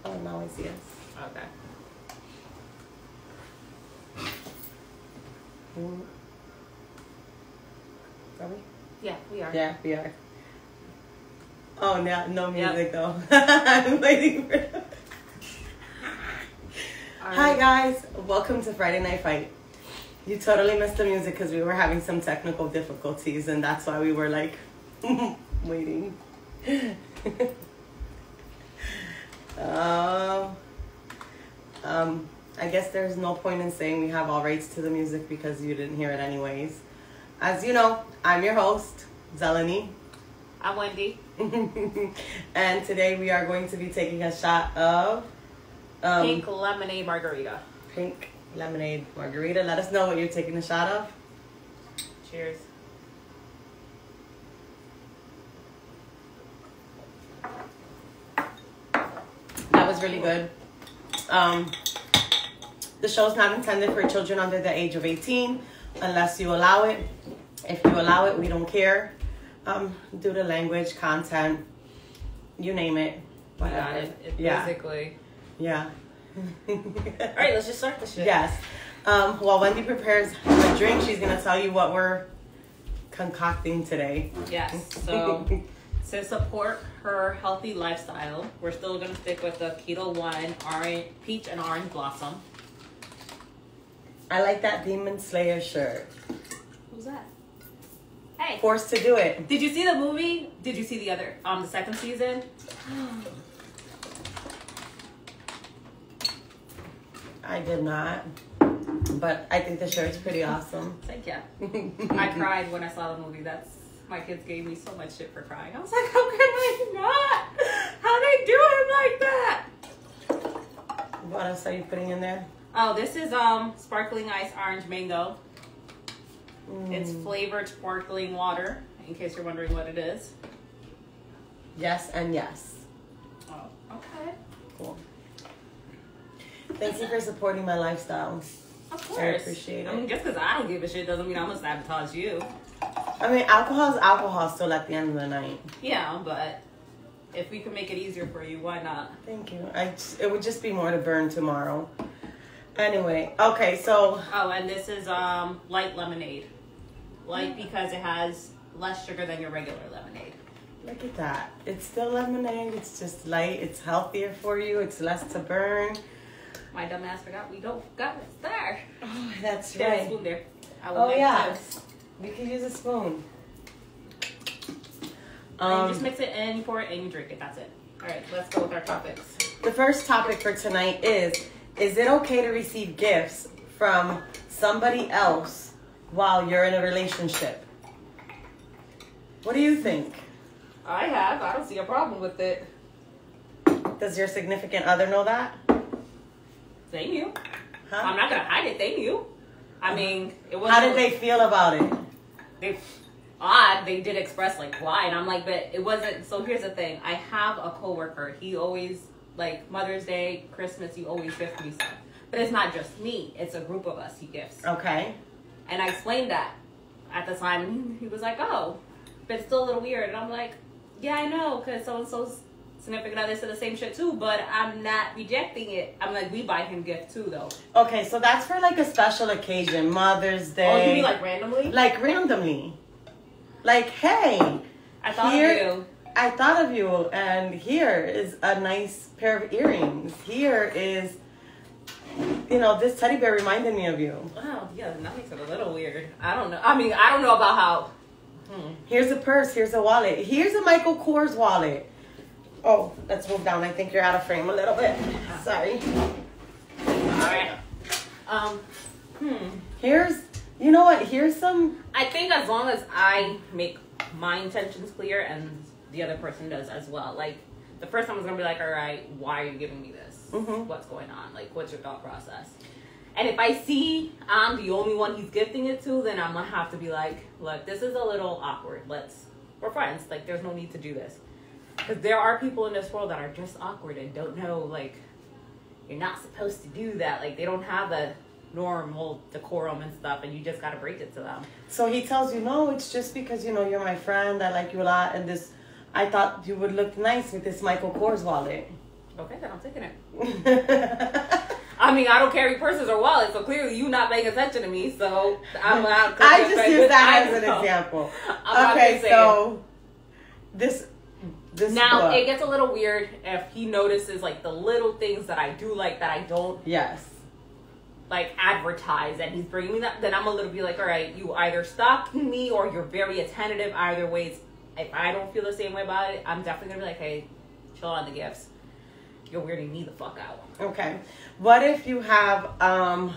Oh, now I see us. Okay. Are we? Yeah, we are. Yeah, we are. Oh, no music though. I'm waiting for. Hi guys, welcome to Friday Night Fight. You totally missed the music because we were having some technical difficulties, and that's why we were like waiting. I guess there's no point in saying we have all rights to the music because you didn't hear it anyways. As you know, I'm your host, Zeleny. I'm Wendy. And today we are going to be taking a shot of Pink lemonade margarita. Pink lemonade margarita. Let us know what you're taking a shot of. Cheers. That was really good. The show's not intended for children under the age of 18 unless you allow it. If you allow it, we don't care. Due to language, content, you name it. Got it. Basically. Yeah. All right, let's just start the shit. Yes. While Wendy prepares a drink, she's going to tell you what we're concocting today. Yes. So to support her healthy lifestyle, we're still going to stick with the Keto One peach and orange blossom. I like that Demon Slayer shirt. Who's that? Hey. Forced to do it. Did you see the movie? Did you see the other, the second season? I did not. But I think the shirt's pretty awesome. Thank you. I cried when I saw the movie. My kids gave me so much shit for crying. I was like, how can I not? How they do him like that? What else are you putting in there? Oh, this is sparkling ice orange mango. It's flavored sparkling water, in case you're wondering what it is. Yes and yes. Oh, okay. Cool. Thank you for supporting my lifestyle. Of course. I appreciate it. I mean, just because I don't give a shit doesn't mean I'm going to sabotage you. I mean, alcohol is alcohol still at the end of the night. Yeah, but if we can make it easier for you, why not? Thank you. It would just be more to burn tomorrow. Anyway, okay, so... Oh, and this is light lemonade. Light because it has less sugar than your regular lemonade. Look at that. It's still lemonade. It's just light. It's healthier for you. It's less to burn. My dumb ass forgot we don't got what's there. Oh, that's There's right. a spoon there. Oh, yeah. We could use a spoon. You just mix it and you pour it and you drink it. That's it. All right, let's go with our topics. The first topic for tonight is it okay to receive gifts from somebody else while you're in a relationship? What do you think? I don't see a problem with it. Does your significant other know that? They knew. Huh? I'm not going to hide it. They knew. I mean, it was. How did they feel about it? They did express like why, and I'm like, but it wasn't. So here's the thing. I have a coworker. He always, like, Mother's Day, Christmas, he always gifts me stuff. But it's not just me. It's a group of us he gifts. Okay. And I explained that at the time. He was like, oh, but it's still a little weird. And I'm like, yeah, I know, because so-and-so's significant other said the same shit too, but I'm not rejecting it. I'm like, we buy him gift too, though. Okay, so that's for like a special occasion, Mother's Day. Oh, you mean like randomly? Like randomly. Like, hey, I thought of you. I thought of you, and here is a nice pair of earrings. Here is, this teddy bear reminded me of you. Wow, yeah, that makes it a little weird. I don't know. I mean, I don't know about how. Here's a purse. Here's a wallet. Here's a Michael Kors wallet. Oh, let's move down. I think you're out of frame a little bit. Sorry. All right. Here's, you know what? Here's some. I think as long as I make my intentions clear and the other person does as well. Like, the first time I was going to be like, all right, why are you giving me this? What's going on? Like, what's your thought process? And if I see I'm the only one he's gifting it to, then I'm going to have to be like, look, this is a little awkward. We're friends. Like, there's no need to do this. Because there are people in this world that are just awkward and don't know, like, you're not supposed to do that. Like, they don't have the normal decorum and stuff, and you just got to break it to them. So he tells you, no, it's just because, you're my friend. I like you a lot. And I thought you would look nice with this Michael Kors wallet. Okay, then I'm taking it. I mean, I don't carry purses or wallets, so clearly you not paying attention to me. So I'm not. I just use that as an example. Okay, so this now book. It gets a little weird if he notices like the little things that I do like that I don't. Yes. Like advertise, and he's bringing me that. Then I'm a little bit like, all right, you either stalking me or you're very attentive. Either ways, if I don't feel the same way about it, I'm definitely gonna be like, hey, chill on the gifts. You're weirding me the fuck out. Okay. What if you have a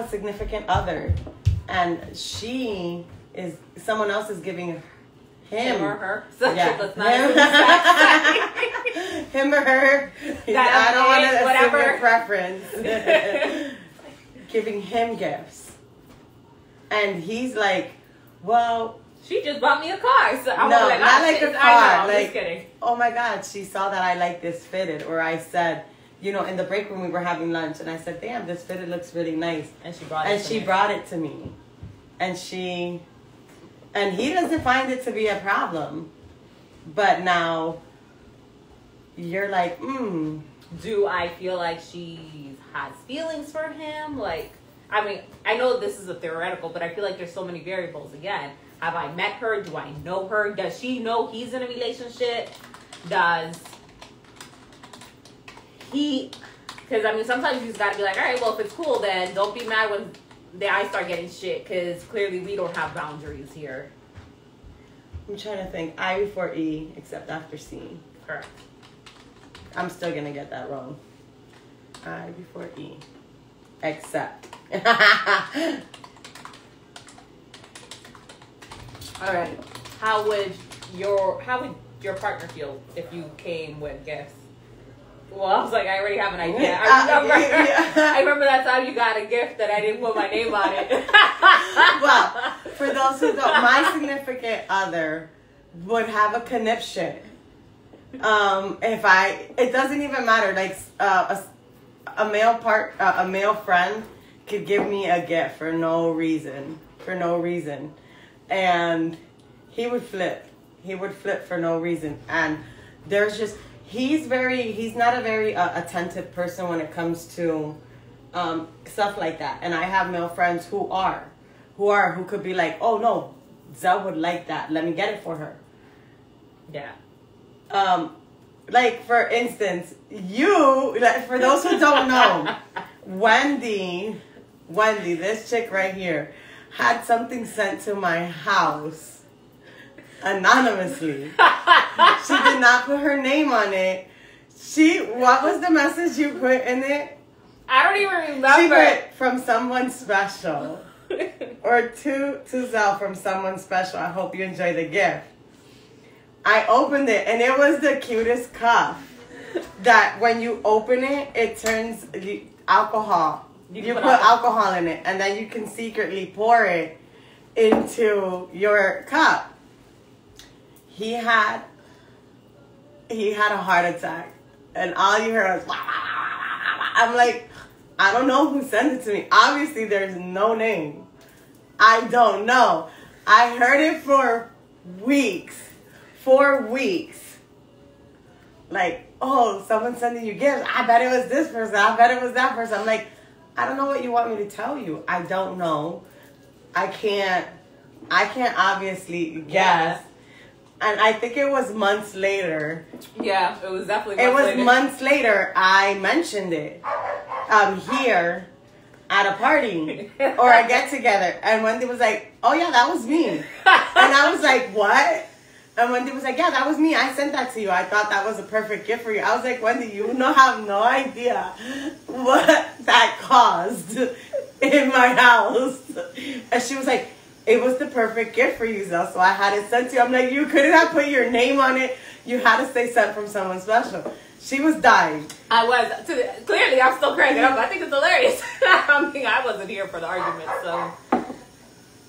significant other and someone else is giving him or her? Such him or her. I don't want to assume your preference. Giving him gifts. And he's like, well, she just bought me a car. So I'm not like a car. I'm just kidding. Oh my God, she saw that I like this fitted. Or I said, in the break room we were having lunch, and I said, damn, this fitted looks really nice. And she brought it to me. And he doesn't find it to be a problem. But now you're like, do I feel like she has feelings for him? Like, I mean, I know this is a theoretical, but I feel like there's so many variables again. Have I met her? Do I know her? Does she know he's in a relationship? Does he... Because, I mean, sometimes you just got to be like, all right, well, if it's cool, then don't be mad when I start getting shit, because clearly we don't have boundaries here. I'm trying to think. I before E, except after C. Correct. I'm still going to get that wrong. I before E, except. All right. How would your partner feel if you came with gifts? Well, I was like, I already have an idea. I remember that time you got a gift that I didn't put my name on it. Well, for those who don't, my significant other would have a conniption. It doesn't even matter. Like a male friend could give me a gift for no reason, and he would flip for no reason. And there's just he's not a very attentive person when it comes to stuff like that. And I have male friends who could be like, oh no, Zell would like that, let me get it for her. Yeah. Like for instance, for those who don't know, Wendy, this chick right here, had something sent to my house anonymously. She did not put her name on it. What was the message you put in it? I don't even remember. She put from someone special. Or to Zell from someone special. I hope you enjoy the gift. I opened it and it was the cutest cup that when you open it, it turns alcohol. You put alcohol in it, and then you can secretly pour it into your cup. He had a heart attack, and all you heard was, wah, wah, wah, wah. I'm like, I don't know who sent it to me. Obviously, there's no name. I don't know. I heard it for weeks. 4 weeks. Like, oh, someone's sending you gifts. I bet it was this person. I bet it was that person. I'm like, I don't know what you want me to tell you. I don't know. I can't obviously guess. Yeah. And I think it was months later. Yeah, it was definitely months later I mentioned it here at a party or a get together. And Wendy was like, oh yeah, that was me. And I was like, what? And Wendy was like, yeah, that was me. I sent that to you. I thought that was a perfect gift for you. I was like, Wendy, you have no idea what that caused in my house. And she was like, it was the perfect gift for you, Zell, so I had it sent to you. I'm like, you couldn't have put your name on it. You had to say sent from someone special. She was dying. I was. Clearly, I'm still cracking up. I think it's hilarious. I mean, I wasn't here for the argument, so.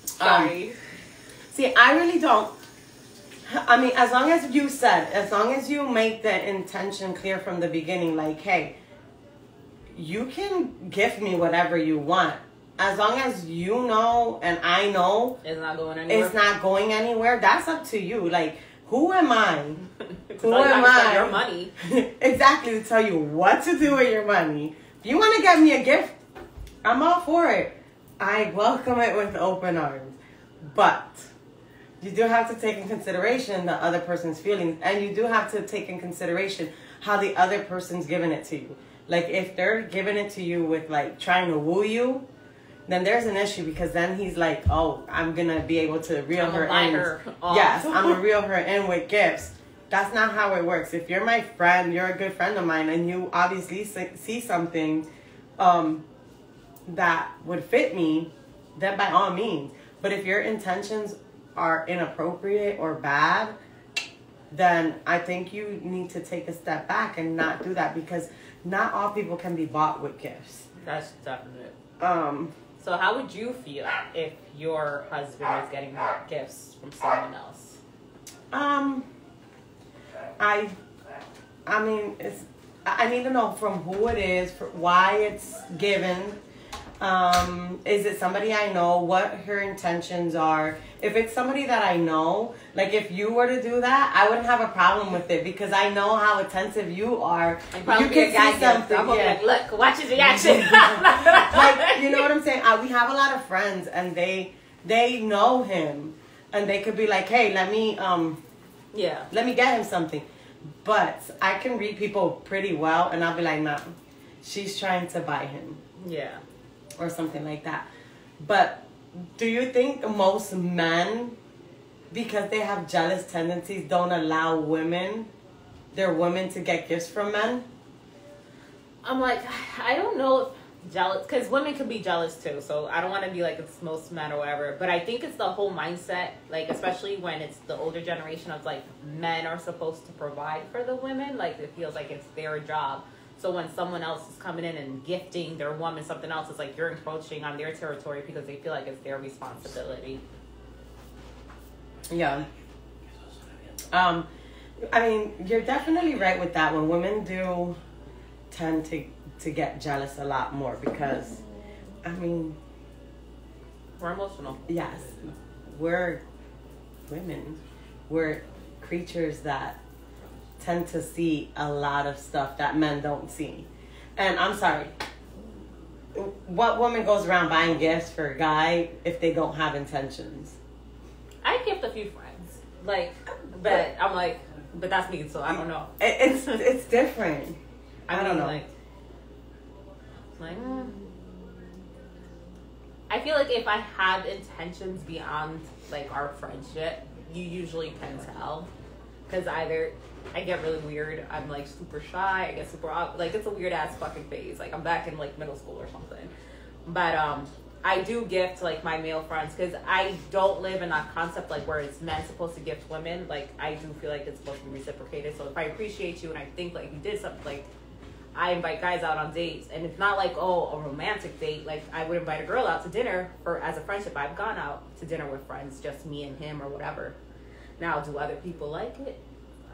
Sorry. See, I really don't. I mean, as long as you make the intention clear from the beginning, like, hey, you can gift me whatever you want. As long as you know and I know it's not going anywhere. That's up to you. Like, Who am I? Who am I? Your money. Exactly, to tell you what to do with your money. If you want to get me a gift, I'm all for it. I welcome it with open arms. But you do have to take in consideration the other person's feelings, and you do have to take in consideration how the other person's giving it to you. Like, if they're giving it to you with, like, trying to woo you, then there's an issue, because then he's like, oh, I'm going to be able to reel her in. Yes, I'm going to reel her in with gifts. That's not how it works. If you're my friend, you're a good friend of mine, and you obviously see something that would fit me, then by all means. But if your intentions are inappropriate or bad, then I think you need to take a step back and not do that, because not all people can be bought with gifts. That's definite. So how would you feel if your husband was getting gifts from someone else? I mean, I need to know from who it is, why it's given. Is it somebody I know? What her intentions are? If it's somebody that I know, like if you were to do that, I wouldn't have a problem with it, because I know how attentive you are. You can see something. I'm like, look, watch his reaction. Like, you know what I'm saying? We have a lot of friends, and they know him, and they could be like, hey, let me get him something. But I can read people pretty well, and I'll be like, nah, she's trying to buy him. Yeah. Or something like that. But do you think most men, because they have jealous tendencies, don't allow their women to get gifts from men? I'm like, I don't know if jealous, because women can be jealous too, so I don't want to be like it's most men or whatever, but I think it's the whole mindset, like especially when it's the older generation of like men are supposed to provide for the women, like it feels like it's their job. So when someone else is coming in and gifting their woman something else, it's like you're encroaching on their territory because they feel like it's their responsibility. Yeah. I mean, you're definitely right with that. When women do tend to get jealous a lot more, because, I mean, we're emotional. Yes. We're women. We're creatures that tend to see a lot of stuff that men don't see. And I'm sorry, what woman goes around buying gifts for a guy if they don't have intentions? I gift a few friends, like, but I'm like, but that's me, so I don't know. It's different. I don't know. I feel like if I have intentions beyond like our friendship, you usually can tell, because either I get really weird, I'm like super shy, I get super like it's a weird ass fucking phase, like I'm back in like middle school or something. But I do gift like my male friends, because I don't live in that concept like where it's men supposed to gift women. Like I do feel like it's supposed to be reciprocated. So if I appreciate you and I think like you did something, like I invite guys out on dates, and it's not like, oh, a romantic date. Like I would invite a girl out to dinner as a friendship. I've gone out to dinner with friends, just me and him or whatever. Now, do other people like it?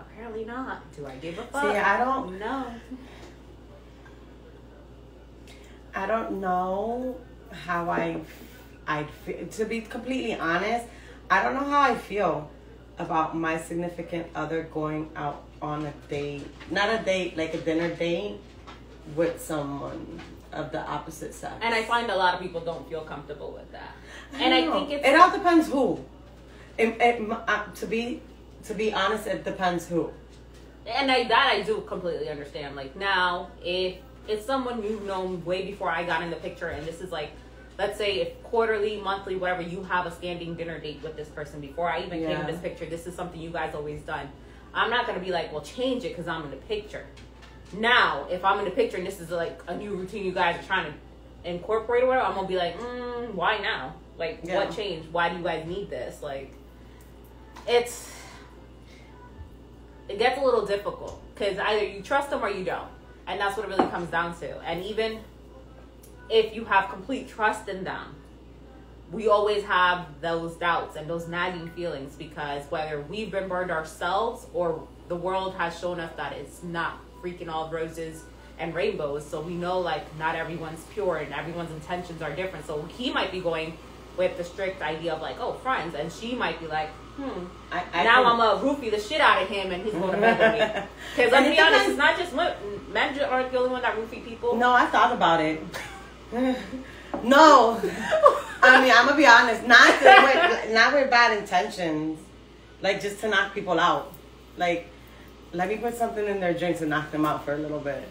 Apparently not. Do I give a fuck? See, I don't know. I don't know how I'd feel. To be completely honest, I don't know how I feel about my significant other going out on a date. Not a date, like a dinner date with someone of the opposite sex. And I find a lot of people don't feel comfortable with that. I think it all depends who. To be honest, it depends who. And I do completely understand. Like now, if it's someone you've known way before I got in the picture, and this is like, let's say if quarterly, monthly, whatever, you have a standing dinner date with this person before I even came in this picture, this is something you guys always done. I'm not going to be like, well, change it because I'm in the picture. Now, if I'm in the picture and this is like a new routine you guys are trying to incorporate or whatever, I'm going to be like, why now? Like, what changed? Why do you guys need this? Like, it gets a little difficult because either you trust them or you don't. And that's what it really comes down to. And even if you have complete trust in them, we always have those doubts and those nagging feelings, because whether we've been burned ourselves or the world has shown us that it's not freaking all roses and rainbows. So we know like not everyone's pure and everyone's intentions are different. So he might be going, with the strict idea of like, oh, friends, and she might be like, I now I'm gonna roofie the shit out of him, and he's going to bed with me. Because let's be honest, it's not just men aren't the only one that roofie people. No, I thought about it. No, I mean, I'm gonna be honest, not with bad intentions, like just to knock people out. Like, let me put something in their drink to knock them out for a little bit,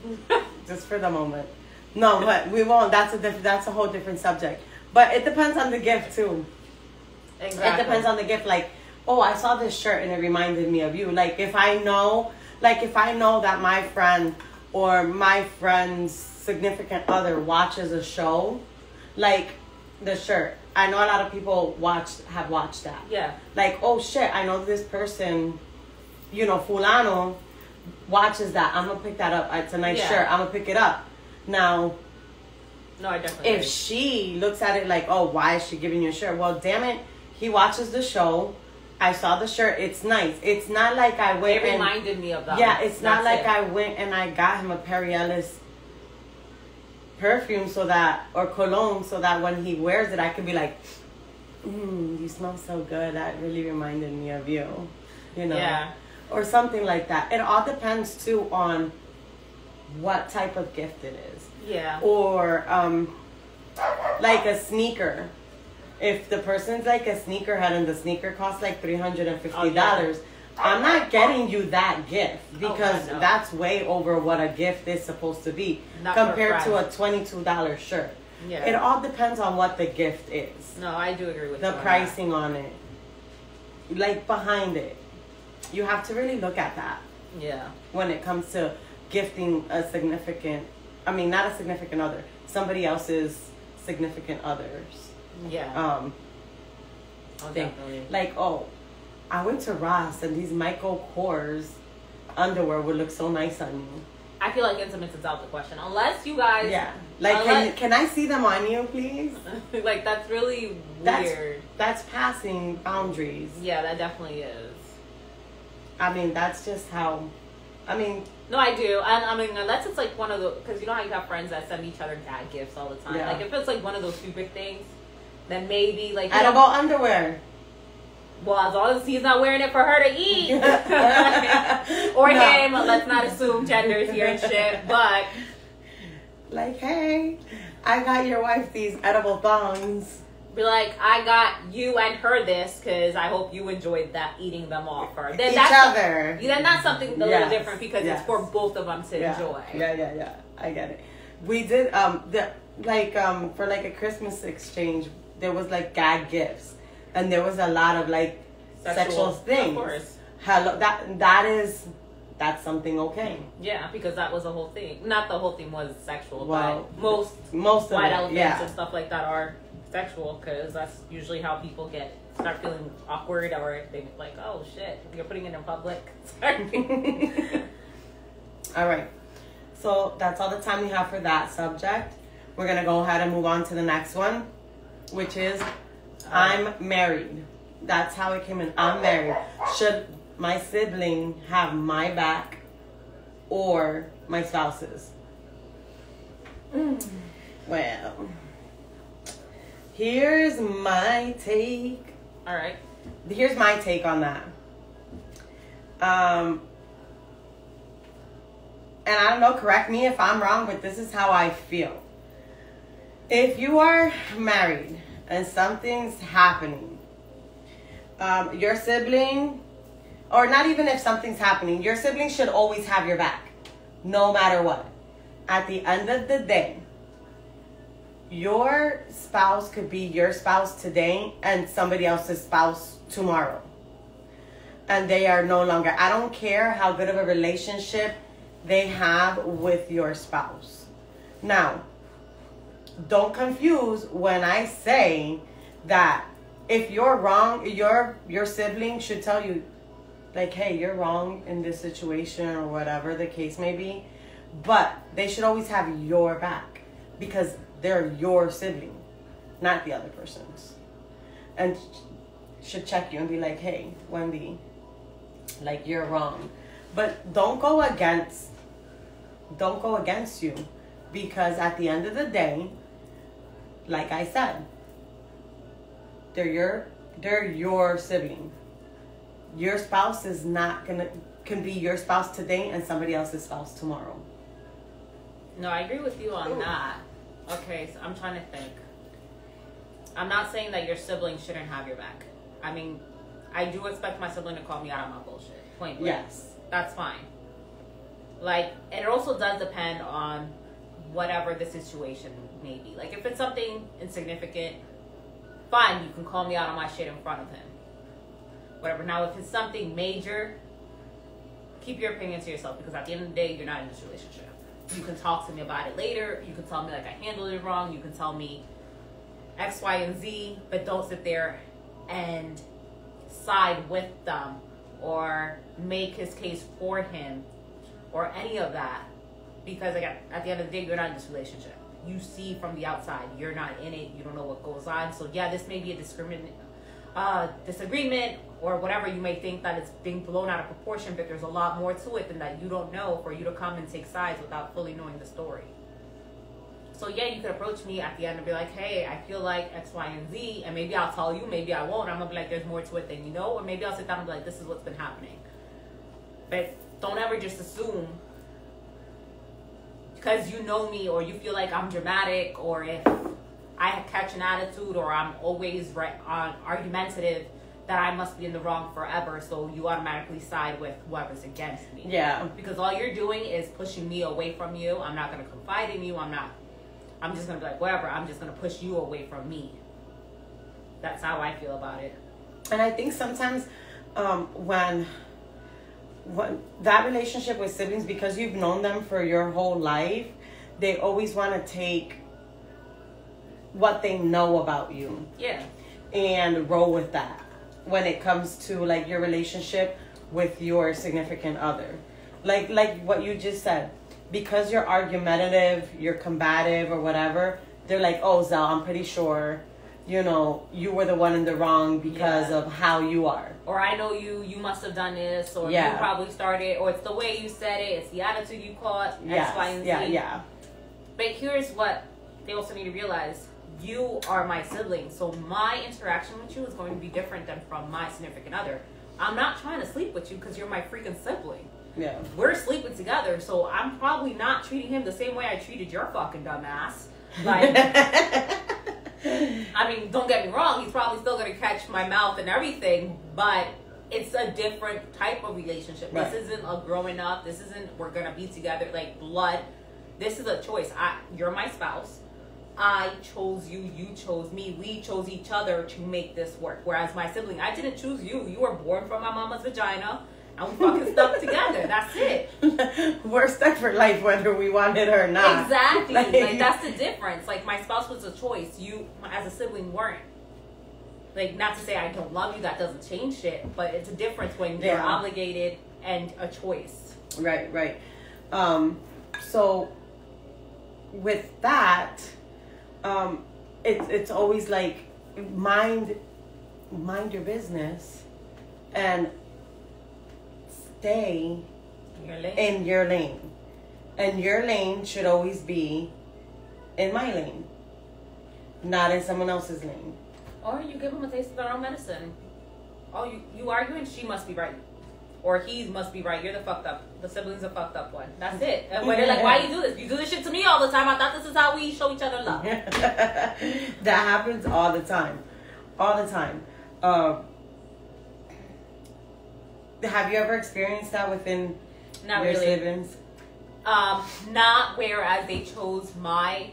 just for the moment. No, but we won't. That's a whole different subject. But it depends on the gift too. Exactly. It depends on the gift. Like, oh, I saw this shirt and it reminded me of you. Like, if I know that my friend or my friend's significant other watches a show, like the shirt. I know a lot of people have watched that. Yeah. Like, oh shit, I know this person, fulano watches that. I'm gonna pick that up. It's a nice shirt. I'm gonna pick it up. Now, no, I definitely. If she looks at it like, oh, why is she giving you a shirt? Well, damn it, he watches the show. I saw the shirt. It's nice. It's not like I went. It reminded me of that. Yeah, it's not like I went and I got him a Perry Ellis perfume or cologne so that when he wears it, I could be like, you smell so good. That really reminded me of you. Yeah. Or something like that. It all depends too on what type of gift it is. Yeah. Or like a sneaker. If the person's like a sneakerhead and the sneaker costs like $350, I'm not getting you that gift because that's way over what a gift is supposed to be compared to a $22 shirt. Yeah. It all depends on what the gift is. No, I do agree with the pricing on it. Like behind it. You have to really look at that. Yeah. When it comes to gifting not a significant other, somebody else's significant others. Yeah. Definitely. Like, I went to Ross and these Michael Kors underwear would look so nice on you. I feel like intimates is out the question. Unless you guys... Yeah. Like, can I see them on you, please? Like, that's really weird. That's passing boundaries. Yeah, that definitely is. I mean, that's just how... No, I do. And I mean, unless it's like one of the... Because you know how you have friends that send each other dad gifts all the time? Yeah. Like, if it's like one of those stupid things, then maybe like... Edible underwear. Well, as long as he's not wearing it for her to eat. Or him. Let's not assume genders here and shit. But... Like, hey, I got your wife these edible thongs. Be like, I got you and her this because I hope you enjoyed that eating them off her. Then Each other. Then that's something a little different because it's for both of them to enjoy. Yeah. I get it. We did for like a Christmas exchange. There was like gag gifts, and there was a lot of like sexual things. Of course. That's something okay. Yeah, because that was the whole thing. Not the whole thing was sexual, well, but most white elephants and stuff like that are sexual because that's usually how people start feeling awkward or they like, oh shit, you're putting it in public. All right, so that's all the time we have for that subject. We're gonna go ahead and move on to the next one, which is I'm married. That's how it came in. I'm married. Should my sibling have my back or my spouse's? Well, here's my take. All right. Here's my take on that. And I don't know, correct me if I'm wrong, but this is how I feel. If you are married and something's happening, your sibling, or not even if something's happening, your sibling should always have your back, no matter what. At the end of the day, your spouse could be your spouse today and somebody else's spouse tomorrow. And they are no longer. I don't care how good of a relationship they have with your spouse. Now, don't confuse when I say that if you're wrong, your sibling should tell you, like, hey, you're wrong in this situation or whatever the case may be. But they should always have your back because they're your sibling, not the other person's. And should check you and be like, hey, Wendy, like, you're wrong. But don't go against you, because at the end of the day, like I said, they're your sibling. Your spouse is not can be your spouse today and somebody else's spouse tomorrow. No, I agree with you on that. Okay, so I'm trying to think. I'm not saying that your sibling shouldn't have your back. I mean, I do expect my sibling to call me out on my bullshit. Point blank. Yes. That's fine. Like, and it also does depend on whatever the situation may be. Like, if it's something insignificant, fine, you can call me out on my shit in front of him. Whatever. Now, if it's something major, keep your opinion to yourself, because at the end of the day, you're not in this relationship. You can talk to me about it later. You can tell me, like, I handled it wrong. You can tell me X, Y, and Z, but don't sit there and side with them or make his case for him or any of that, because again, at the end of the day, you're not in this relationship. You see from the outside, you're not in it, you don't know what goes on. So yeah, this may be a disagreement or whatever. You may think that it's being blown out of proportion, but there's a lot more to it than that you don't know for you to come and take sides without fully knowing the story. So yeah, you could approach me at the end and be like, hey, I feel like X, Y, and Z, and maybe I'll tell you, maybe I won't. I'm gonna be like, there's more to it than you know, or maybe I'll sit down and be like, this is what's been happening. But don't ever just assume because you know me or you feel like I'm dramatic, or if I catch an attitude or I'm always argumentative, that I must be in the wrong forever, so you automatically side with whoever's against me. Yeah. Because all you're doing is pushing me away from you. I'm not going to confide in you. I'm just going to be like, whatever, I'm just going to push you away from me. That's how I feel about it. And I think sometimes when that relationship with siblings, because you've known them for your whole life, they always want to take what they know about you. Yeah. And roll with that when it comes to like your relationship with your significant other. Like what you just said. Because you're argumentative, you're combative or whatever, they're like, oh, Zell, I'm pretty sure, you know, you were the one in the wrong because of how you are. Or I know you must have done this, or you probably started, or it's the way you said it, it's the attitude you caught, X, Y, and Z. Yeah. But here's what they also need to realize. You are my sibling, so my interaction with you is going to be different than from my significant other. I'm not trying to sleep with you because you're my freaking sibling. Yeah. We're sleeping together, so I'm probably not treating him the same way I treated your fucking dumbass. Like, I mean, don't get me wrong, he's probably still going to catch my mouth and everything, but it's a different type of relationship. Right. This isn't a growing up. This isn't we're going to be together like blood. This is a choice. You're my spouse. I chose you. You chose me. We chose each other to make this work. Whereas my sibling, I didn't choose you. You were born from my mama's vagina. And we fucking stuck together. That's it. We're stuck for life whether we want it or not. Exactly. Like that's the difference. Like my spouse was a choice. You, as a sibling, weren't. Like, not to say I don't love you. That doesn't change shit. But it's a difference when you're obligated and a choice. Right. So with that, it's always like mind your business and stay in your lane. And your lane should always be in my lane, not in someone else's lane. Or you give them a taste of their own medicine. Oh, you arguing? She must be right. Or he must be right. You're the fucked up. The sibling's a fucked up one. That's it. And when they're like, why you do this? You do this shit to me all the time. I thought this is how we show each other love. That happens all the time. All the time. Have you ever experienced that within your siblings? Not whereas they chose my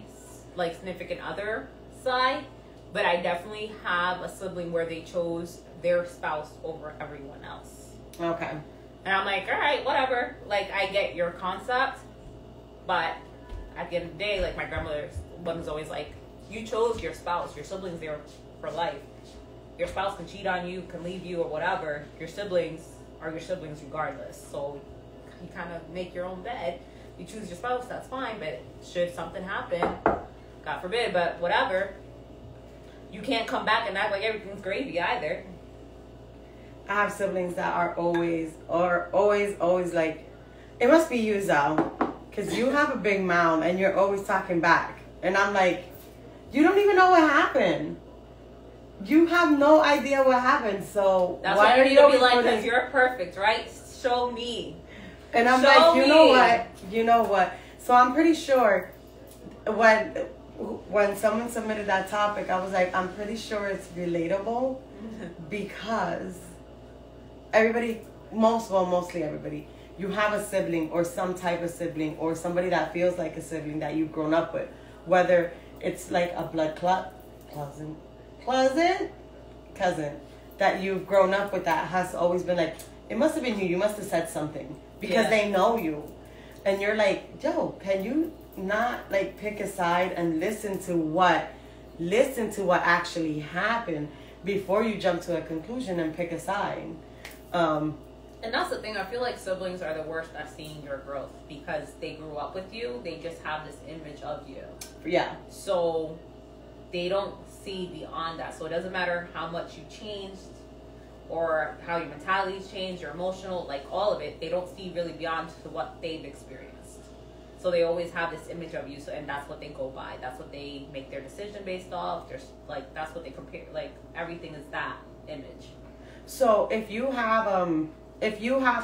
like significant other side, but I definitely have a sibling where they chose their spouse over everyone else. Okay. And I'm like, all right, whatever. Like, I get your concept, but at the end of the day, like my grandmother was always like, you chose your spouse. Your siblings there for life. Your spouse can cheat on you, can leave you, or whatever. Your siblings are your siblings regardless. So you kind of make your own bed. You choose your spouse, that's fine. But should something happen, God forbid, but whatever, you can't come back and act like everything's gravy either. I have siblings that are always like, it must be you, Zal, because you have a big mouth and you're always talking back. And I'm like, you don't even know what happened. you have no idea what happened. So that's why why are you you need to be like, putting... because you're perfect, right? Show me. And I'm Show like, me. you know what? So I'm pretty sure when someone submitted that topic, I was like, I'm pretty sure it's relatable because everybody, mostly everybody, you have a sibling or some type of sibling or somebody that feels like a sibling that you've grown up with, whether it's like a blood cousin that you've grown up with that has always been like, it must have been you must have said something because they know you, and you're like, yo, can you not like pick a side and listen to what actually happened before you jump to a conclusion and pick a side. And that's the thing, I feel like siblings are the worst at seeing your growth because they grew up with you, they just have this image of you. Yeah. So they don't see beyond that. So it doesn't matter how much you changed or how your mentality's changed, your emotional, like all of it, they don't see really beyond to what they've experienced. So they always have this image of you, so and that's what they go by. That's what they make their decision based off. There's like that's what they compare. Like everything is that image. So if you have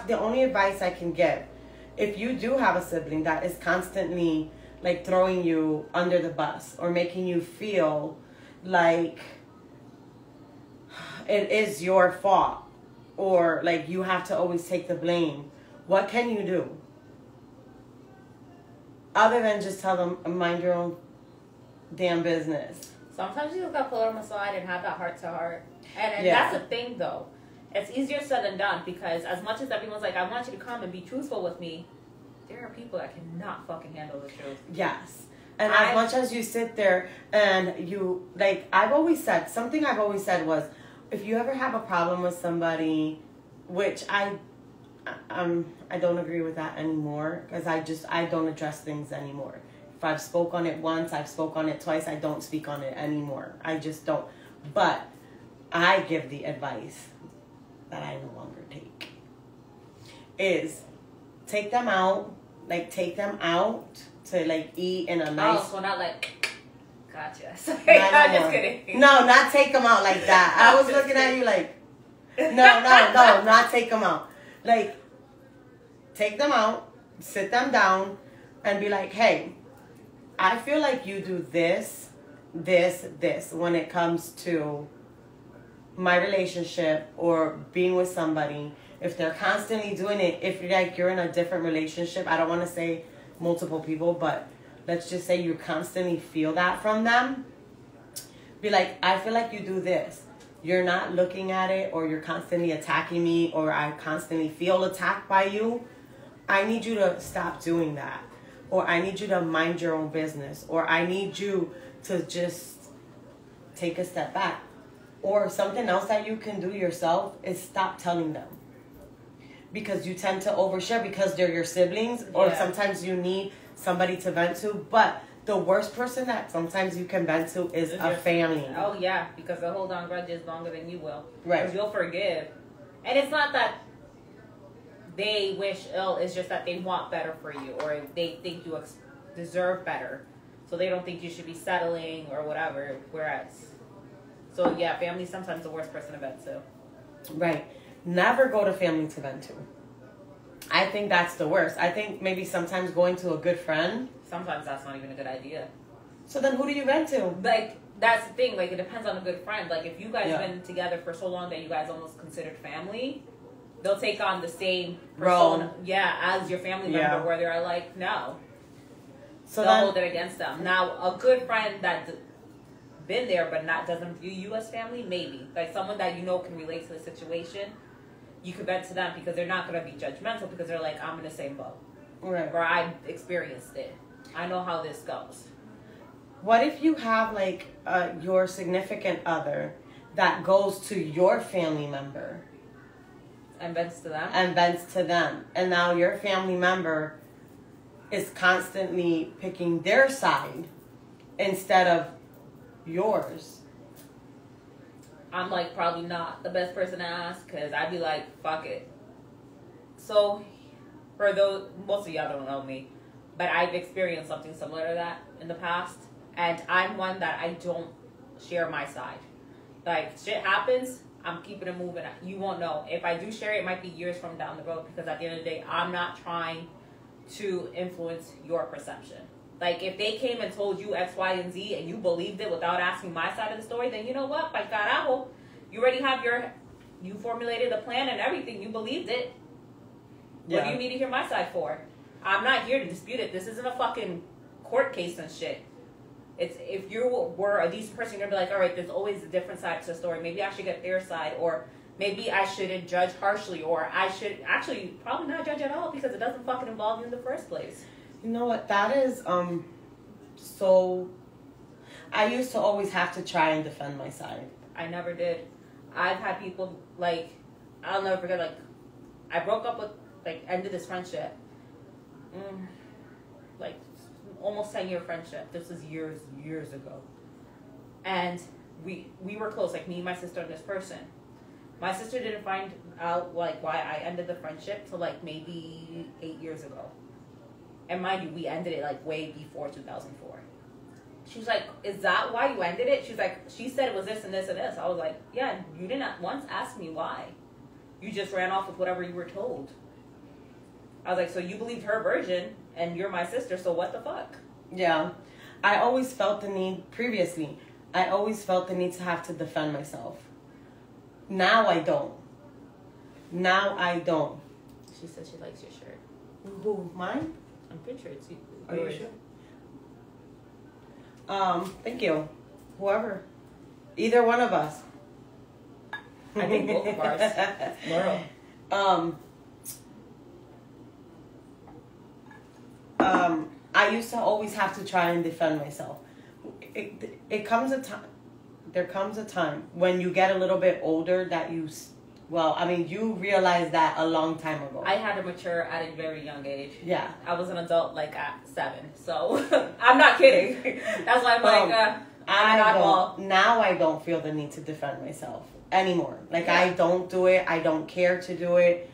the only advice I can give, if you do have a sibling that is constantly like throwing you under the bus or making you feel like it is your fault or like you have to always take the blame, what can you do? Other than just tell them, mind your own damn business. Sometimes you just gotta pull them aside and have that heart to heart. And that's the thing though. It's easier said than done because as much as everyone's like, I want you to come and be truthful with me, there are people that cannot fucking handle the truth. Yes. And as much as you sit there and you, like, I've always said was, if you ever have a problem with somebody, which I don't agree with that anymore because I don't address things anymore. If I've spoke on it once, I've spoke on it twice, I don't speak on it anymore. I just don't. But I give the advice that I no longer take is take them out to like eat in a nice... Oh, so not like... Gotcha. Sorry, I'm just kidding. No, not take them out like that. I was looking at you like... No, not take them out. Like, take them out, sit them down, and be like, hey, I feel like you do this when it comes to my relationship or being with somebody. If they're constantly doing it, if you're in a different relationship, I don't want to say multiple people, but let's just say you constantly feel that from them. Be like, I feel like you do this. You're not looking at it, or you're constantly attacking me, or I constantly feel attacked by you. I need you to stop doing that. Or I need you to mind your own business. Or I need you to just take a step back. Or something else that you can do yourself is stop telling them. Because you tend to overshare because they're your siblings, or sometimes you need somebody to vent to. But the worst person that sometimes you can vent to is a family. Oh, yeah, because they'll hold on grudges longer than you will. Right. Because you'll forgive. And it's not that they wish ill, it's just that they want better for you, or they think you deserve better. So they don't think you should be settling or whatever. Whereas, so yeah, family's sometimes the worst person to vent to. Right. Never go to family to vent to. I think that's the worst. I think maybe sometimes going to a good friend. Sometimes that's not even a good idea. So then who do you vent to? Like, that's the thing. Like, it depends on a good friend. Like, if you guys have been together for so long that you guys almost considered family, they'll take on the same persona, as your family member, where they're like, no. So they'll hold it against them. Now, a good friend that's been there but doesn't view you as family, maybe. Like, someone that you know can relate to the situation, you could vent to them because they're not going to be judgmental because they're like, I'm in the same boat. Right. Or I experienced it. I know how this goes. What if you have, like, your significant other that goes to your family member? And vents to them? And vents to them. And now your family member is constantly picking their side instead of yours. I'm, like, probably not the best person to ask because I'd be like, fuck it. So, for those, most of y'all don't know me, but I've experienced something similar to that in the past. And I'm one that I don't share my side. Like, shit happens, I'm keeping it moving. You won't know. If I do share it, it might be years from down the road, because at the end of the day, I'm not trying to influence your perception. Like, if they came and told you X, Y, and Z, and you believed it without asking my side of the story, then you know what? By carajo, you already have you formulated a plan and everything. You believed it. What do you need to hear my side for? I'm not here to dispute it. This isn't a fucking court case and shit. It's, if you were a decent person, you're gonna be like, all right, there's always a different side to the story. Maybe I should get their side, or maybe I shouldn't judge harshly, or I should actually probably not judge at all, because it doesn't fucking involve you in the first place. You know what? That is, so I used to always have to try and defend my side. I never did. I've had people, like, I'll never forget, like, I broke up with, like, ended this friendship. Like, almost 10-year friendship. This was years ago. And we were close, like, me, my sister, and this person. My sister didn't find out, like, why I ended the friendship till, like, maybe 8 years ago. And mind you, we ended it, like, way before 2004. She was like, is that why you ended it? She was like, she said it was this and this and this. I was like, yeah, you didn't once ask me why. You just ran off with whatever you were told. I was like, so you believed her version, and you're my sister, so what the fuck? Yeah. I always felt the need, previously, I always felt the need to have to defend myself. Now I don't. She said she likes your shirt. Who, mine? I'm pretty sure it's you. Are you sure? Thank you. Whoever. Either one of us. I think both of ours. Plural. I used to always have to try and defend myself. It comes a time. There comes a time when you get a little bit older that you realize that a long time ago. I had to mature at a very young age. Yeah. I was an adult, like, at 7. So, I'm not kidding. That's why I'm Now I don't feel the need to defend myself anymore. Like, yeah. I don't do it. I don't care to do it.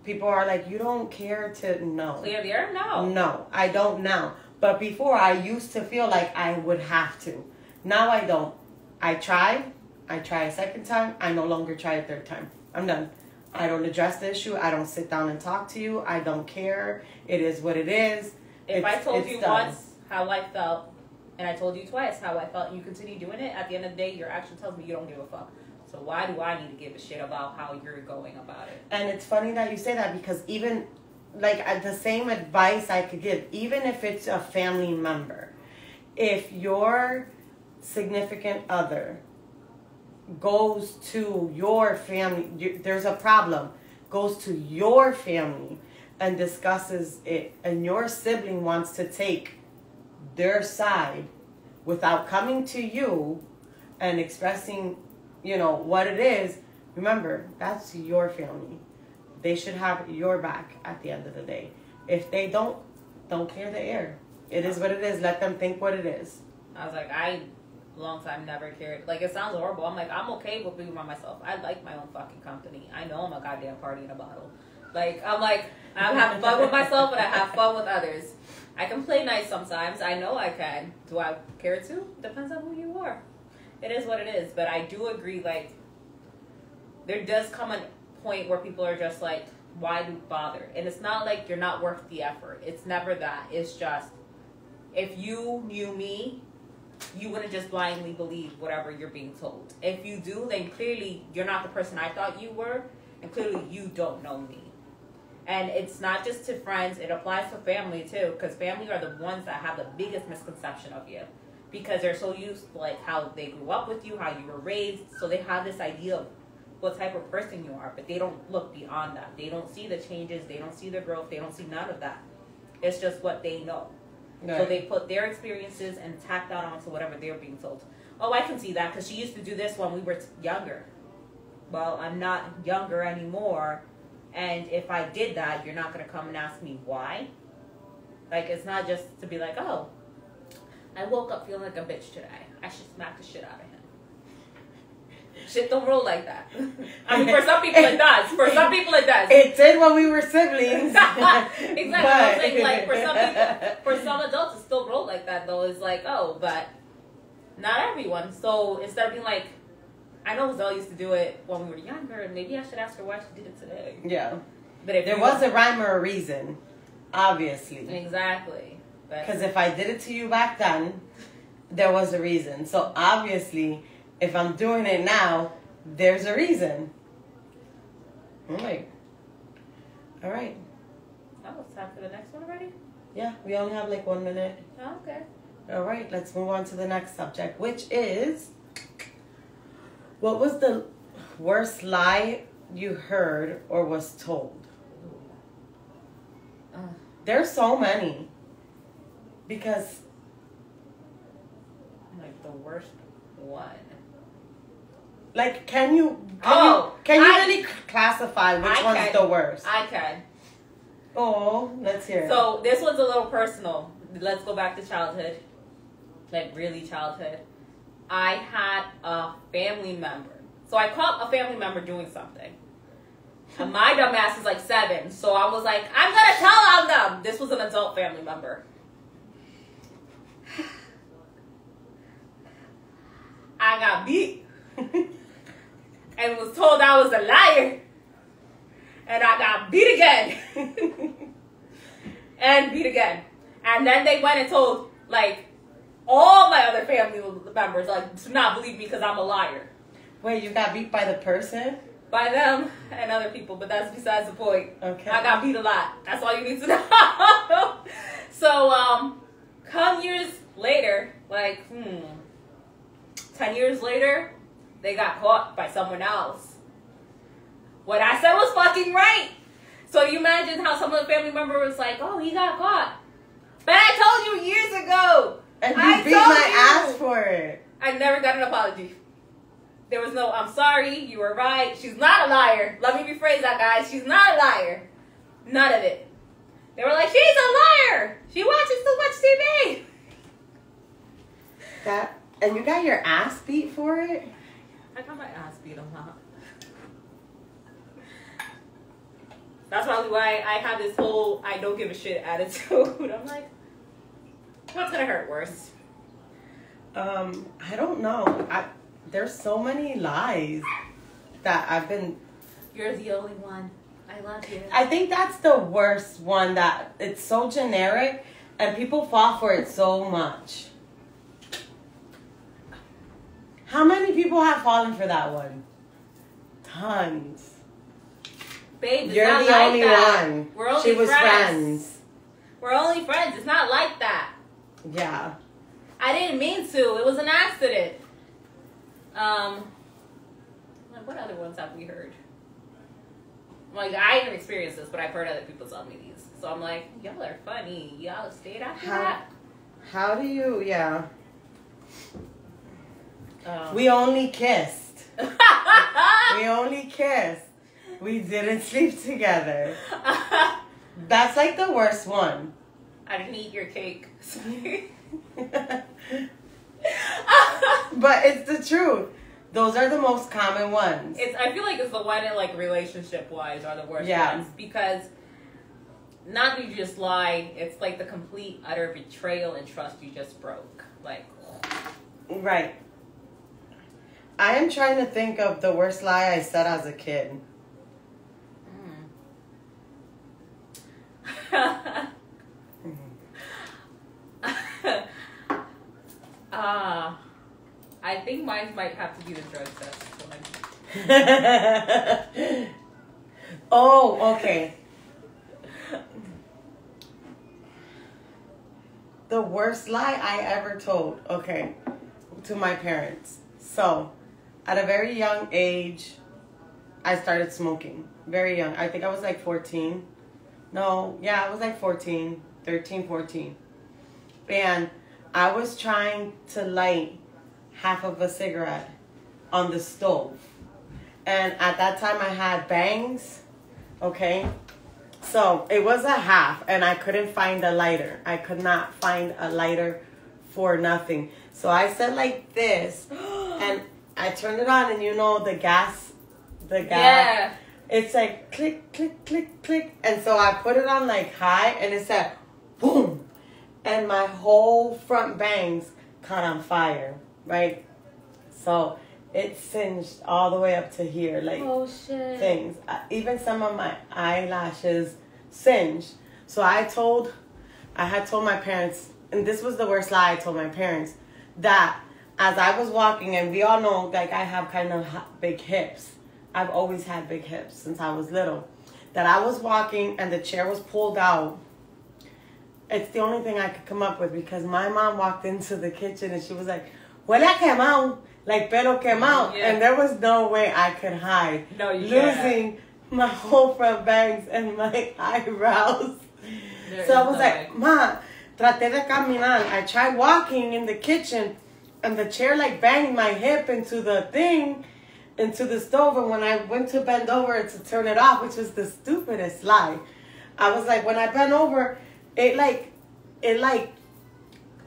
People are like, you don't care to, no. Clear the air? No. No, I don't now. But before, I used to feel like I would have to. Now I don't. I try a second time. I no longer try a third time. I'm done. I don't address the issue. I don't sit down and talk to you. I don't care. It is what it is. If I told you once how I felt, and I told you twice how I felt, and you continue doing it, at the end of the day, your action tells me you don't give a fuck. So why do I need to give a shit about how you're going about it? And it's funny that you say that, because even, like, the same advice I could give, even if it's a family member, if your significant other goes to your family, there's a problem, goes to your family and discusses it, and your sibling wants to take their side without coming to you and expressing, what it is, remember, that's your family. They should have your back at the end of the day. If they don't clear the air. It is what it is. Let them think what it is. I was like, long time never cared. Like, it sounds horrible. I'm like, I'm okay with being by myself. I like my own fucking company. I know I'm a goddamn party in a bottle. Like, I'm having fun with myself, and I have fun with others. I can play nice sometimes. I know I can. Do I care to? Depends on who you are. It is what it is. But I do agree, like, there does come a point where people are just like, why do bother? And it's not like you're not worth the effort. It's never that. It's just, if you knew me, you wouldn't just blindly believe whatever you're being told. If you do, then clearly you're not the person I thought you were, and clearly you don't know me. And it's not just to friends, it applies to family too, because family are the ones that have the biggest misconception of you, because they're so used to, like, how they grew up with you, how you were raised, so they have this idea of what type of person you are, but they don't look beyond that. They don't see the changes, they don't see the growth, they don't see none of that. It's just what they know. Right. So they put their experiences and tack that onto whatever they're being told. Oh, I can see that, because she used to do this when we were younger. Well, I'm not younger anymore, and if I did that, you're not going to come and ask me why. Like, it's not just to be like, oh, I woke up feeling like a bitch today. I should smack the shit out of him. Shit don't roll like that. I mean, for some people it does. For some people it does. It did when we were siblings. Exactly. I was saying, like, for some people, for some adults, it still roll like that, though. It's like, oh, but not everyone. So instead of being like, I know Zell used to do it when we were younger, and maybe I should ask her why she did it today. Yeah. But if there was a rhyme or a reason, obviously. Exactly. Because if I did it to you back then, there was a reason. So obviously, if I'm doing it now, there's a reason. All right. All right. Oh, it's time for the next one already? Yeah, we only have like 1 minute. Oh, okay. All right, let's move on to the next subject, which is, what was the worst lie you heard or was told? There's so many. Because... like the worst one. Like, can you really classify which one's the worst? I can. Oh, let's hear it. So this one's a little personal. Let's go back to childhood. Like really childhood. I had a family member. So I caught a family member doing something. And my dumb ass is like 7. So I was like, I'm going to tell on them. This was an adult family member. I got beat. And was told I was a liar. And I got beat again. And beat again. And then they went and told, like, all my other family members, like, to not believe me because I'm a liar. Wait, you got beat by the person? By them and other people, but that's besides the point. Okay. I got beat a lot. That's all you need to know. So, come years later, like, 10 years later, they got caught by someone else. What I said was fucking right. So you imagine how some of the family members was like, oh, he got caught. But I told you years ago. And you beat my ass for it. I never got an apology. There was no, I'm sorry, you were right. She's not a liar. Let me rephrase that, guys. She's not a liar. None of it. They were like, she's a liar. She watches too much TV. And you got your ass beat for it? I got my ass beat a lot. That's probably why I have this whole I don't give a shit attitude. I'm like, what's gonna hurt worse? I don't know. There's so many lies that I've been... You're the only one. I love you. I think that's the worst one, that it's so generic and people fall for it so much. How many people have fallen for that one? Tons. Babe, it's You're not the like only that. one. We're only She was friends. We're only friends. It's not like that. Yeah. I didn't mean to. It was an accident. What other ones have we heard? Like, I didn't experience this, but I've heard other people tell me these. So I'm like, y'all are funny. Y'all stayed after that. How do you, yeah. We only kissed. We only kissed. We didn't sleep together. That's like the worst one. I didn't eat your cake. But it's the truth. Those are the most common ones. I feel like it's the one that, like, relationship-wise are the worst ones. Because not that you just lie, it's like the complete, utter betrayal and trust you just broke. Like, right. I am trying to think of the worst lie I said as a kid. I think mine might have to be the drug test one. Oh, okay. The worst lie I ever told, okay, to my parents. So, at a very young age, I started smoking. Very young. I think I was like 14. No, yeah, I was like 14, 13, 14. And I was trying to light half of a cigarette on the stove. And at that time I had bangs, okay? So it was a half and I couldn't find a lighter. I could not find a lighter for nothing. So I said like this and I turned it on and you know the gas, yeah. It's like click, click, click, click. And so I put it on like high and it said boom. And my whole front bangs caught on fire. right? So it singed all the way up to here, like oh shit, things. Even some of my eyelashes singed. So I had told my parents, and this was the worst lie I told my parents, that as I was walking, and we all know, like, I have kind of big hips. I've always had big hips since I was little. That I was walking and the chair was pulled out. It's the only thing I could come up with, because my mom walked into the kitchen and she was like, huele a quemado, like pelo quemado. Yeah. And there was no way I could hide. No, you losing can't. my whole front bangs and my eyebrows. There So I is was no like, way. Ma, traté de caminar. I tried walking in the kitchen and the chair like banged my hip into the thing, into the stove. And when I went to bend over to turn it off, which was the stupidest lie, I was like, when I bent over, it like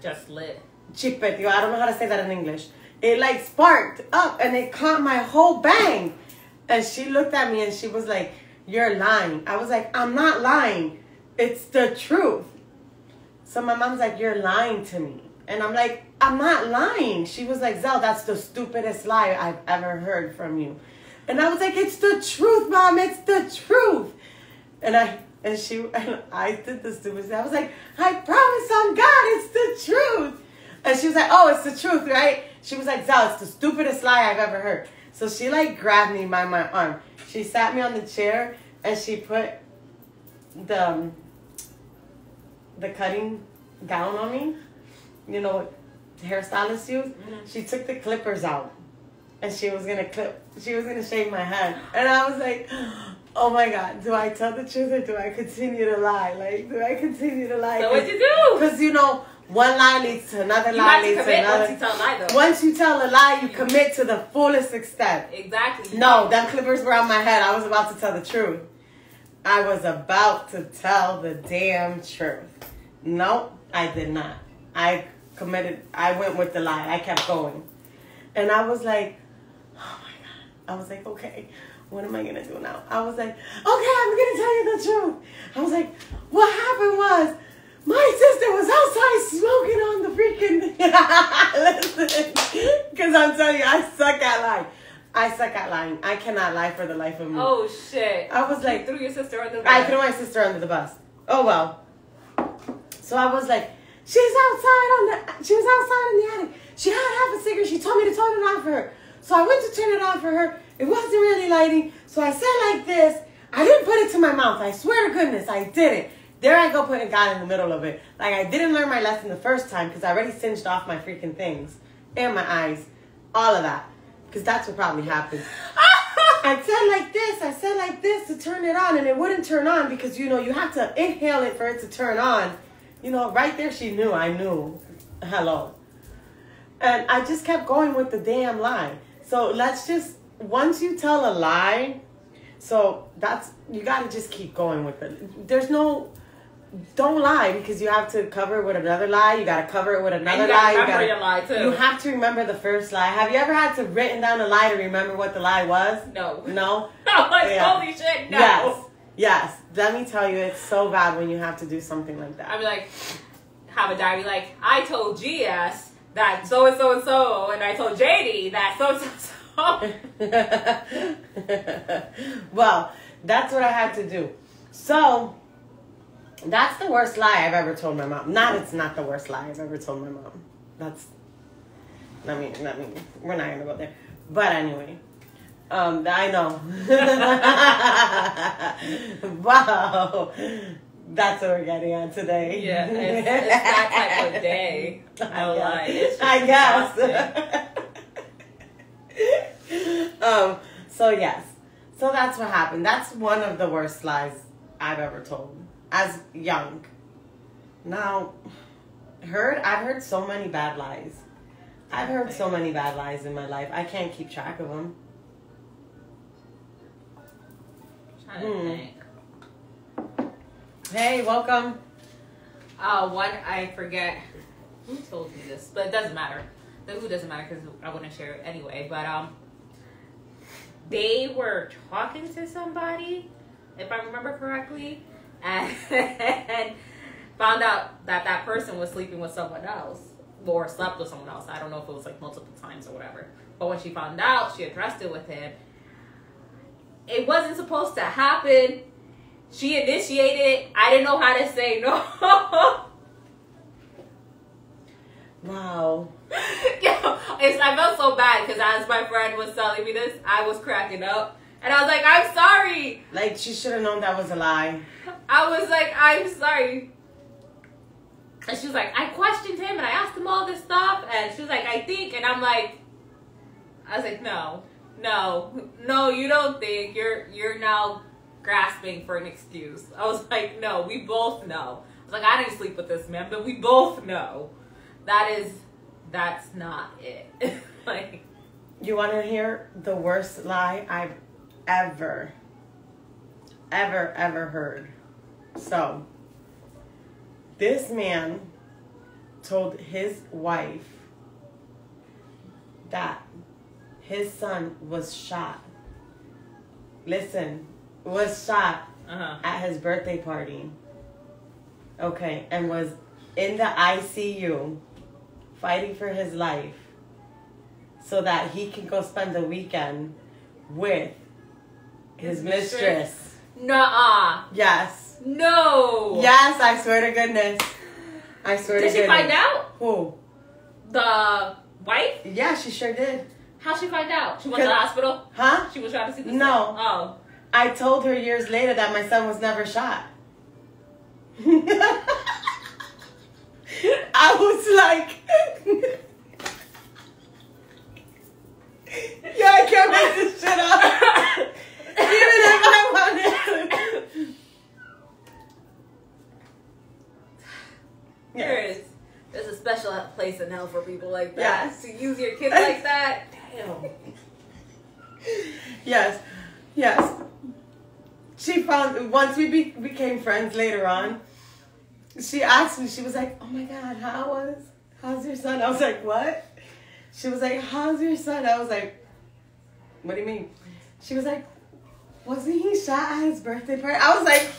Just lit. chipetio. I don't know how to say that in English. It like sparked up and it caught my whole bang. And she looked at me and she was like, you're lying. I was like, I'm not lying. It's the truth. So my mom's like, you're lying to me. And I'm like, I'm not lying. She was like, Zell, that's the stupidest lie I've ever heard from you. And I was like, it's the truth, Mom. It's the truth. And I did the stupidest thing. I was like, I promise on God, it's the truth. And she was like, oh, it's the truth, right? She was like, Zell, it's the stupidest lie I've ever heard. So she like grabbed me by my arm. She sat me on the chair and she put the cutting down on me. You know what hairstylists use? Mm-hmm. She took the clippers out and she was gonna shave my head. And I was like, oh my God, do I tell the truth or do I continue to lie? Like, do I continue to lie? So what'd you do? Because, you know, one lie leads to another lie leads to another. Once you tell a lie, though. Once you tell a lie, you commit to the fullest extent. Exactly. No, them clippers were on my head. I was about to tell the truth. I was about to tell the damn truth. No, I did not. I went with the lie. I kept going. And I was like, oh my God. I was like, okay, what am I going to do now? I was like, okay, I'm going to tell you the truth. I was like, what happened was, my sister was outside smoking on the freaking... Listen, because I'm telling you, I suck at lying. I cannot lie for the life of me. Oh, shit. I was like... You threw your sister under the bus. I threw my sister under the bus. Oh, well. So I was like, she was outside in the attic. She had half a cigarette. She told me to turn it on for her. So I went to turn it on for her. It wasn't really lighting. So I said like this. I didn't put it to my mouth. I swear to goodness, I didn't. There I go putting God in the middle of it. Like I didn't learn my lesson the first time because I already singed off my freaking things. And my eyes. All of that. Because that's what probably happened. I said like this to turn it on. And it wouldn't turn on because, you know, you have to inhale it for it to turn on. You know, right there she knew. I knew. Hello. And I just kept going with the damn lie. So once you tell a lie, so you got to just keep going with it. Don't lie because you have to cover it with another lie. You got to cover it with another lie. Remember your lie too. You have to remember the first lie. Have you ever had to written down a lie to remember what the lie was? No. No? Holy shit, no. Yes. Let me tell you, it's so bad when you have to do something like that. I'd be like, have a diary like, I told GS that so and so and so, and I told JD that so and so. Well, that's what I had to do. So that's the worst lie I've ever told my mom. It's not the worst lie I've ever told my mom. We're not gonna go there. But anyway, I know. Wow, that's what we're getting on today. Yeah, it's that type of day. I guess. So yes. So that's what happened. That's one of the worst lies I've ever told as young. Now, I've heard so many bad lies. I've heard so many bad lies in my life. I can't keep track of them. I'm trying to think. Hey, welcome. One, I forget who told me this, but it doesn't matter. The who doesn't matter because I wouldn't share it anyway. But they were talking to somebody, if I remember correctly, and found out that person was sleeping with someone else. or slept with someone else. I don't know if it was like multiple times or whatever. But when she found out, she addressed it with him. It wasn't supposed to happen. She initiated it. I didn't know how to say no. Wow. I felt so bad because as my friend was telling me this, I was cracking up. And I was like, I'm sorry. Like, she should have known that was a lie. I was like, I'm sorry. And she was like, I questioned him and I asked him all this stuff. And she was like, I think. And I'm like, I was like, no, you don't think. You're now grasping for an excuse. I was like, no, we both know. I was like, I didn't sleep with this man, but we both know. That's not it. Like, you want to hear the worst lie I've ever heard? So, this man told his wife that his son was shot. Listen, was shot at his birthday party. Okay, and was in the ICU fighting for his life so that he can go spend the weekend with his mistress. Nuh-uh. Yes. No. Yes, I swear to goodness. Did she find out? Who? The wife? Yeah, she sure did. How'd she find out? She went to the hospital? Huh? She was trying to see the No. son? Oh. I told her years later that my son was never shot. I was like, yeah, I can't make this shit up. Even if I wanted to. There's a special place in hell for people like that. Yes. To use your kids like that. Damn. Yes. She found, once we became friends later on, she asked me, she was like, oh my God, how's your son? I was like, what? She was like, how's your son? I was like, what do you mean? She was like, wasn't he shot at his birthday party? I was like,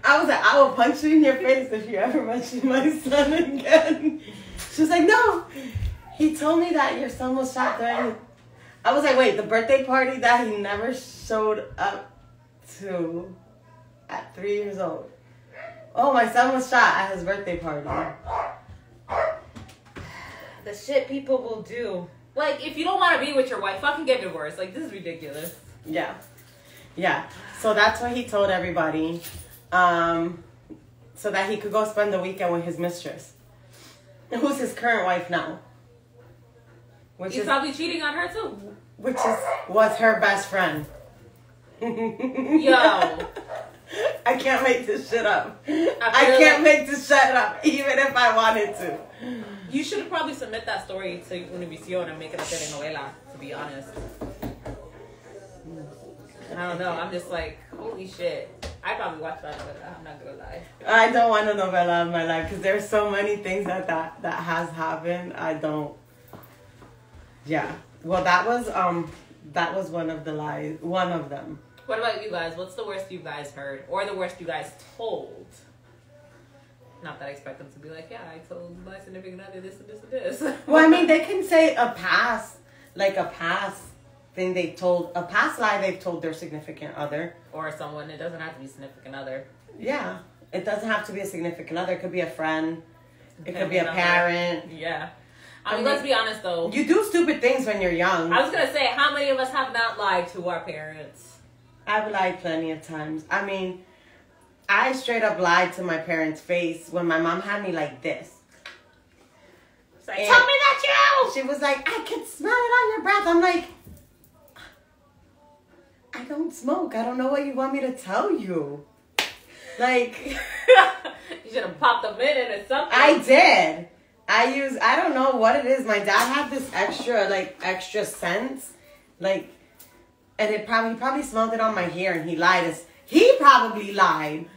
I will punch you in your face if you ever mention my son again. She was like, no. He told me that your son was shot during... I was like, wait, the birthday party that he never showed up to at 3 years old. Oh, my son was shot at his birthday party. The shit people will do. Like, if you don't want to be with your wife, fucking get divorced. Like, this is ridiculous. Yeah. So that's what he told everybody. So that he could go spend the weekend with his mistress. Who's his current wife now. He's probably cheating on her too. Was her best friend. Yo. I can't make this shit up. I can't make this shit up, even if I wanted to. You should probably submit that story to Univision and make it a telenovela, to be honest. I don't know. I'm just like, holy shit. I probably watched that novela. I'm not gonna lie. I don't want a novela in my life because there's so many things that has happened. I don't. Yeah. Well, that was one of the lies. One of them. What about you guys? What's the worst you guys heard, or the worst you guys told? Not that I expect them to be like, yeah, I told my significant other this and this and this. Well, I mean, they can say a past thing they told, a past lie they've told their significant other. Or someone. It doesn't have to be significant other. Yeah. It doesn't have to be a significant other. It could be a friend. It could be a parent. Yeah. I mean, let's be honest, though. You do stupid things when you're young. I was going to say, how many of us have not lied to our parents? I've lied plenty of times. I mean, I straight up lied to my parents' face when my mom had me like this. It's like, tell me that's you! She was like, I can smell it on your breath. I'm like, I don't smoke. I don't know what you want me to tell you. Like... You should have popped a minute or something. I did. I don't know what it is. My dad had this extra sense. Like, and he probably smelled it on my hair and he lied. He probably lied.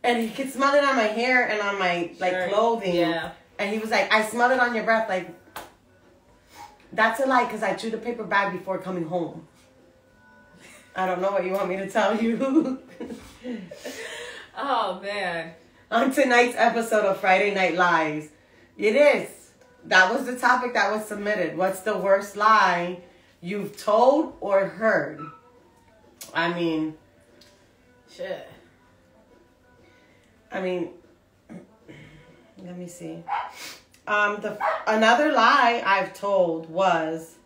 And he could smell it on my hair and on my, clothing. Yeah. And he was like, I smell it on your breath. Like, that's a lie because I chewed a paper bag before coming home. I don't know what you want me to tell you. Oh, man. On tonight's episode of Friday Night Lies. It is. That was the topic that was submitted. What's the worst lie you've told or heard? I mean, shit. I mean, let me see. Another lie I've told was,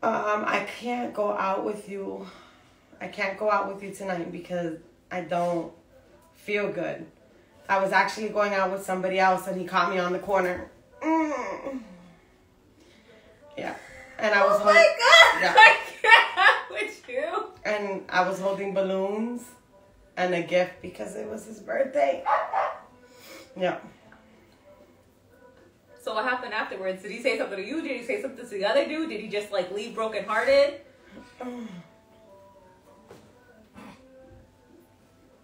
I can't go out with you. I can't go out with you tonight because I don't feel good. I was actually going out with somebody else and he caught me on the corner. Yeah. And I was oh my God. Yeah. I can't with you. And I was holding balloons and a gift because it was his birthday. Yeah. So what happened afterwards? Did he say something to you? Did he say something to the other dude? Did he just like leave brokenhearted?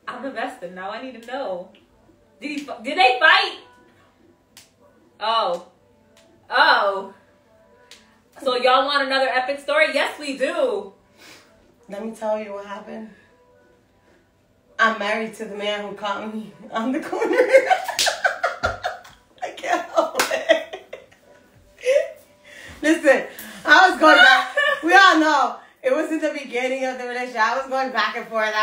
I'm invested now. I need to know. Did they fight? Oh. So y'all want another epic story? Yes, we do. Let me tell you what happened. I'm married to the man who caught me on the corner. I can't help it. Listen, I was going back. We all know it was in the beginning of the relationship. I was going back and forth.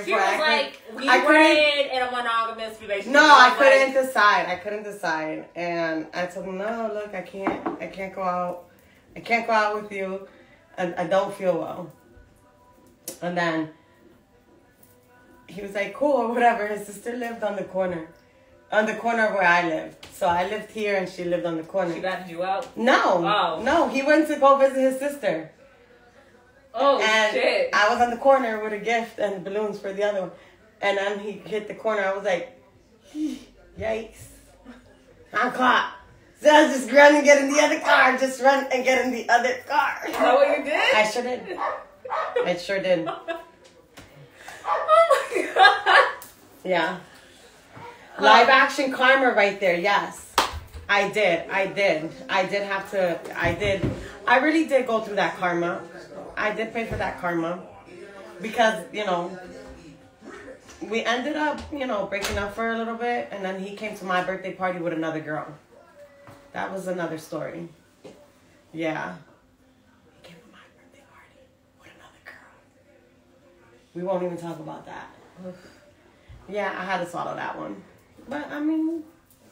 She was like, we were in a monogamous relationship. No, I couldn't decide. And I told him, no, look, I can't go out. I can't go out with you. I don't feel well. And then he was like, cool, or whatever. His sister lived on the corner where I lived. So I lived here and she lived on the corner. She ratted you out? No. Oh. No, he went to go visit his sister. Oh, and shit. I was on the corner with a gift and balloons for the other one. And then he hit the corner. I was like, yikes. I'm caught. So I was just run and get in the other car. Just run and get in the other car. Is that what you did? I sure did. I sure did. Oh my God. Yeah. Live action karma right there. Yes. I did. I really did go through that karma. I did pay for that karma. Because, we ended up, breaking up for a little bit. And then he came to my birthday party with another girl. That was another story. Yeah. He came to my birthday party with another girl. We won't even talk about that. Yeah, I had to swallow that one. But, I mean...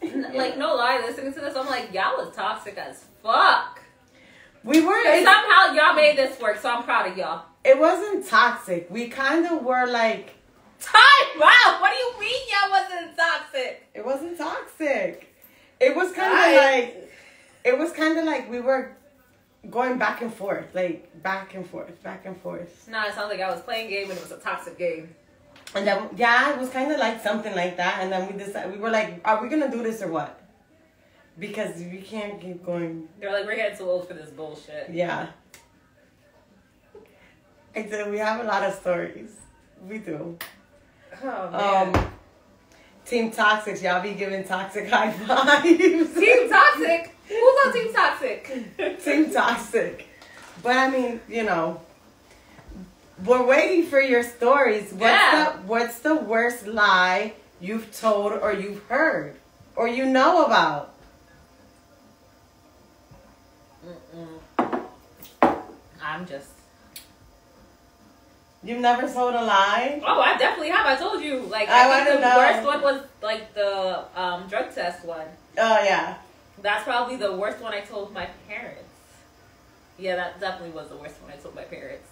Like, no lie, listening to this, I'm like, y'all was toxic as fuck. We were... Somehow y'all made this work, so I'm proud of y'all. It wasn't toxic. We kind of were like... Time out! What do you mean y'all wasn't toxic? It wasn't toxic. It was kind of like... It was kind of like we were going back and forth. Like, back and forth. Nah, it sounds like I was playing a game and it was a toxic game. And then, yeah, it was kind of like something like that. And then we decided, we were like, are we going to do this or what? Because we can't keep going. They're like, we're getting too old for this bullshit. Yeah. I said, we have a lot of stories. We do. Oh, man. Team Toxic, y'all be giving toxic high fives. Team Toxic? Who's on Team Toxic? Team Toxic. But I mean, we're waiting for your stories. What's the worst lie you've told or you've heard or you know about? I'm just... You've never told a lie? Oh, I definitely have. I told you. Like, I think the know. worst one was like the drug test one. Oh, yeah. That's probably the worst one I told my parents. Yeah, that definitely was the worst one I told my parents.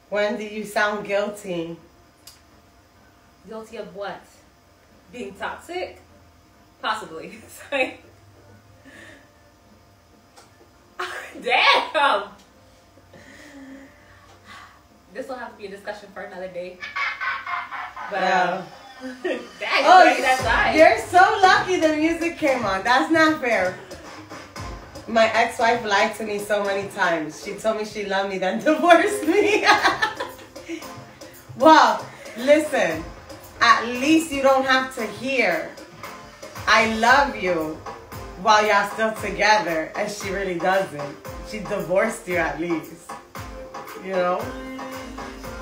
When do you sound guilty? Guilty of what? Being toxic? Possibly. It's like... Damn! This will have to be a discussion for another day. But, Yeah. Dang, that side. You're so lucky the music came on. That's not fair. My ex-wife lied to me so many times. She told me she loved me, then divorced me. Well, listen. At least you don't have to hear I love you while y'all still together. And she really doesn't. She divorced you at least.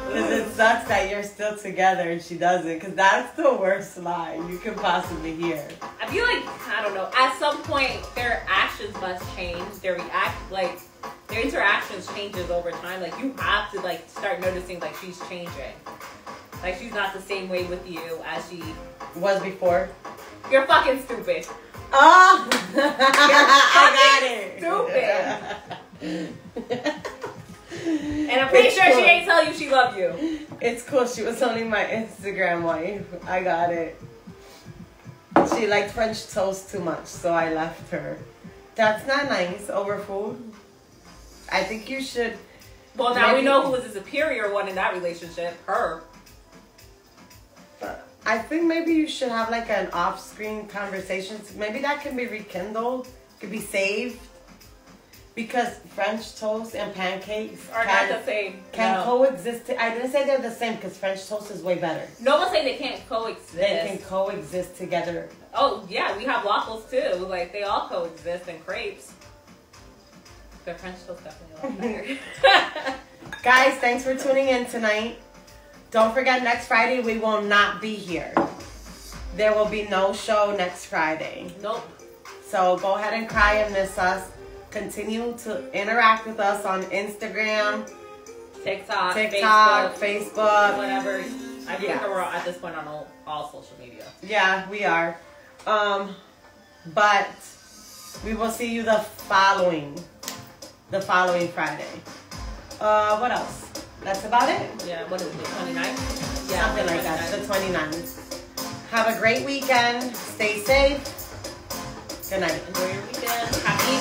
Because it sucks that you're still together and she doesn't. Because that's the worst lie you can possibly hear. I feel like, I don't know, at some point their actions must change. Their interactions changes over time. Like, you have to, like, start noticing, like, she's changing. Like, she's not the same way with you as she was before. You're fucking stupid. Oh! I got it. Stupid. And I'm pretty sure she ain't tell you she loved you. It's cool. She was only my Instagram wife. I got it. She liked French toast too much, so I left her. That's not nice over food. I think you should... Well, now we know who was the superior one in that relationship. Her. I think maybe you should have like an off-screen conversation. Maybe that can be rekindled. Could be saved. Because French toast and pancakes are not the same. Can coexist. I didn't say they're the same because French toast is way better. No one's saying they can't coexist. They can coexist together. Oh, yeah. We have waffles too. Like, they all coexist, and crepes. The French toast definitely a lot better. Guys, thanks for tuning in tonight. Don't forget, next Friday we will not be here. There will be no show next Friday. Nope. So go ahead and cry and miss us. Continue to interact with us on Instagram, TikTok, Facebook, whatever. I think we're at this point on all social media. Yeah, we are. But we will see you the following Friday. What else? That's about it. Yeah, what is it, the 29th? Yeah, something like that, the 29th. Have a great weekend. Stay safe. Good night. Enjoy your weekend. Happy